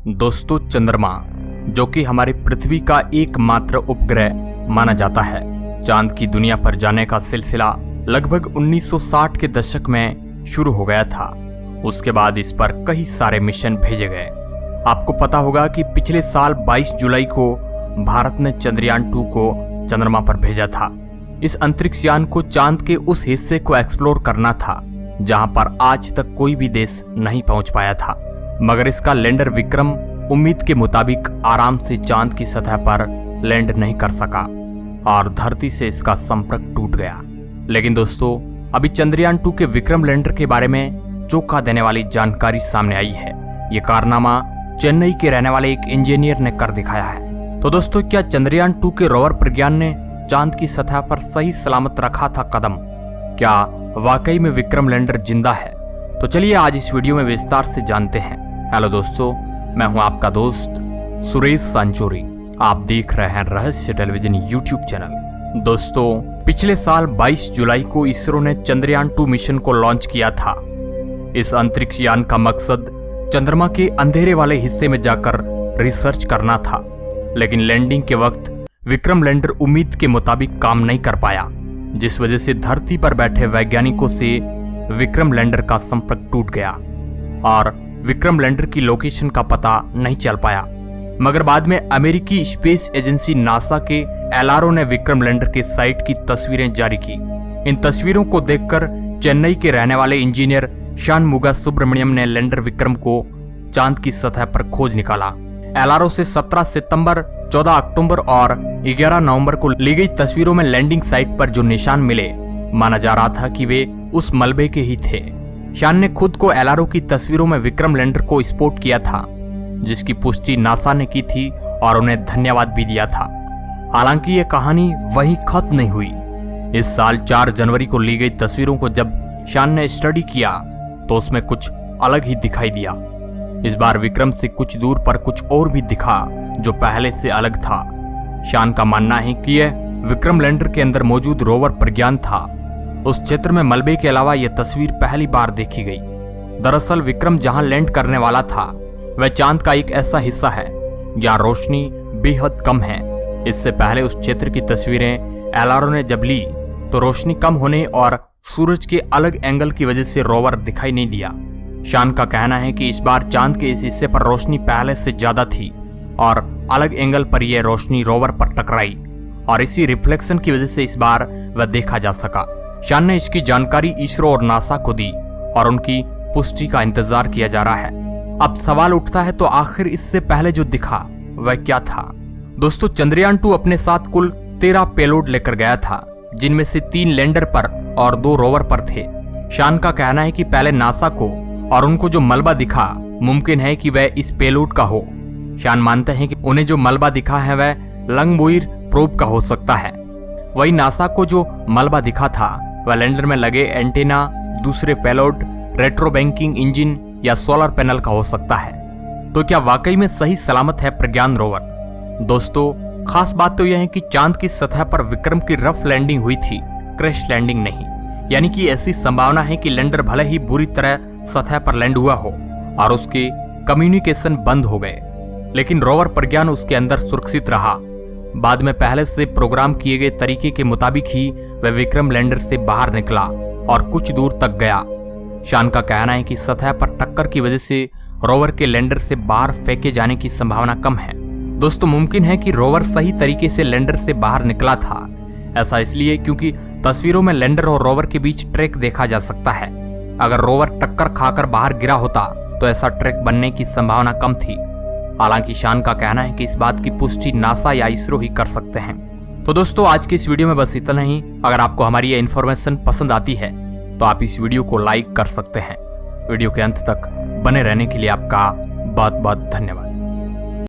दोस्तों, चंद्रमा जो कि हमारी पृथ्वी का एकमात्र उपग्रह माना जाता है, चांद की दुनिया पर जाने का सिलसिला लगभग 1960 के दशक में शुरू हो गया था। उसके बाद इस पर कई सारे मिशन भेजे गए। आपको पता होगा कि पिछले साल 22 जुलाई को भारत ने चंद्रयान 2 को चंद्रमा पर भेजा था। इस अंतरिक्ष यान को चांद के उस हिस्से को एक्सप्लोर करना था जहां पर आज तक कोई भी देश नहीं पहुंच पाया था, मगर इसका लैंडर विक्रम उम्मीद के मुताबिक आराम से चांद की सतह पर लैंड नहीं कर सका और धरती से इसका संपर्क टूट गया। लेकिन दोस्तों, अभी चंद्रयान 2 के विक्रम लैंडर के बारे में चौंका देने वाली जानकारी सामने आई है। ये कारनामा चेन्नई के रहने वाले एक इंजीनियर ने कर दिखाया है। तो दोस्तों, क्या चंद्रयान 2 के रोवर प्रज्ञान ने चांद की सतह पर सही सलामत रखा था कदम? क्या वाकई में विक्रम लैंडर जिंदा है? तो चलिए आज इस वीडियो में विस्तार से जानते हैं। हेलो दोस्तों, मैं हूं आपका दोस्त सुरेश सांचोरी। आप देख रहे हैं रहस्य टेलीविजन यूट्यूब चैनल। दोस्तों, पिछले साल 22 जुलाई को इसरो ने चंद्रयान 2 मिशन को लॉन्च किया था। इस अंतरिक्ष यान का मकसद चंद्रमा के अंधेरे वाले हिस्से में जाकर रिसर्च करना था, लेकिन लैंडिंग के वक्त विक्रम लैंडर उम्मीद के मुताबिक काम नहीं कर पाया, जिस वजह से धरती पर बैठे वैज्ञानिकों से विक्रम लैंडर का संपर्क टूट गया और विक्रम लैंडर की लोकेशन का पता नहीं चल पाया। मगर बाद में अमेरिकी स्पेस एजेंसी नासा के एलआरओ ने विक्रम लैंडर के साइट की तस्वीरें जारी की। इन तस्वीरों को देखकर चेन्नई के रहने वाले इंजीनियर शानमुगा सुब्रमण्यम ने लैंडर विक्रम को चांद की सतह पर खोज निकाला। एलआरओ से 17 सितंबर, 14 अक्टूबर और 11 नवंबर को ली गई तस्वीरों में लैंडिंग साइट पर जो निशान मिले, माना जा रहा था कि वे उस मलबे के ही थे। शान ने खुद को एलआरओ की तस्वीरों में विक्रम लैंडर को स्पॉट किया था, जिसकी पुष्टि नासा ने की थी और उन्हें धन्यवाद भी दिया था। हालांकि ये कहानी वहीं खत्म नहीं हुई। इस साल 4 जनवरी को ली गई तस्वीरों को जब शान ने स्टडी किया तो उसमें कुछ अलग ही दिखाई दिया। इस बार विक्रम से कुछ दूर पर कुछ और भी दिखा जो पहले से अलग था। शान का मानना है कि यह विक्रम लैंडर के अंदर मौजूद रोवर प्रज्ञान था। उस क्षेत्र में मलबे के अलावा यह तस्वीर पहली बार देखी गई। दरअसल विक्रम जहां लैंड करने वाला था वह चांद का एक ऐसा हिस्सा है जहां रोशनी बेहद कम है। इससे पहले उस क्षेत्र की तस्वीरें एलआरओ ने जब ली तो रोशनी कम होने और सूरज के अलग एंगल की वजह से रोवर दिखाई नहीं दिया। शान का कहना है कि इस बार चांद के इस हिस्से पर रोशनी पहले से ज्यादा थी और अलग एंगल पर यह रोशनी रोवर पर टकराई और इसी रिफ्लेक्शन की वजह से इस बार वह देखा जा सका। शान ने इसकी जानकारी इसरो और नासा को दी और उनकी पुष्टि का इंतजार किया जा रहा है। अब सवाल उठता है, तो आखिर इससे पहले जो दिखा वह क्या था? दोस्तों, चंद्रयान 2 अपने साथ कुल 13 पेलोड लेकर गया था, जिनमें से 3 लैंडर पर और 2 रोवर पर थे। शान का कहना है कि पहले नासा को और उनको जो मलबा दिखा मुमकिन है कि वह इस पेलोड का हो। शान मानते हैं कि उन्हें जो मलबा दिखा है वह लंगबोइर प्रोब का हो सकता है। वही नासा को जो मलबा दिखा था वह लैंडर में लगे एंटीना, दूसरे पेलोड, रेट्रो बैंकिंग इंजन या सोलर पैनल का हो सकता है। तो क्या वाकई में सही सलामत है प्रज्ञान रोवर? दोस्तों, खास बात तो यह है कि चांद की सतह पर विक्रम की रफ लैंडिंग हुई थी, क्रैश लैंडिंग नहीं। यानी कि ऐसी संभावना है कि लैंडर भले ही बुरी तरह सतह पर लैंड हुआ हो और उसके कम्युनिकेशन बंद हो गए, लेकिन रोवर प्रज्ञान उसके अंदर सुरक्षित रहा। बाद में पहले से प्रोग्राम किए गए तरीके के मुताबिक ही वह विक्रम लैंडर से बाहर निकला और कुछ दूर तक गया। शान का कहना है कि सतह पर टक्कर की वजह से रोवर के लैंडर से बाहर फेंके जाने की संभावना कम है। दोस्तों, मुमकिन है कि रोवर सही तरीके से लैंडर से बाहर निकला था। ऐसा इसलिए क्योंकि तस्वीरों में लैंडर और रोवर के बीच ट्रैक देखा जा सकता है। अगर रोवर टक्कर खाकर बाहर गिरा होता तो ऐसा ट्रैक बनने की संभावना कम थी। हालांकि शान का कहना है कि इस बात की पुष्टि नासा या इसरो ही कर सकते हैं। तो दोस्तों, आज की इस वीडियो में बस इतना ही। अगर आपको हमारी ये इन्फॉर्मेशन पसंद आती है तो आप इस वीडियो को लाइक कर सकते हैं। वीडियो के अंत तक बने रहने के लिए आपका बहुत बहुत धन्यवाद।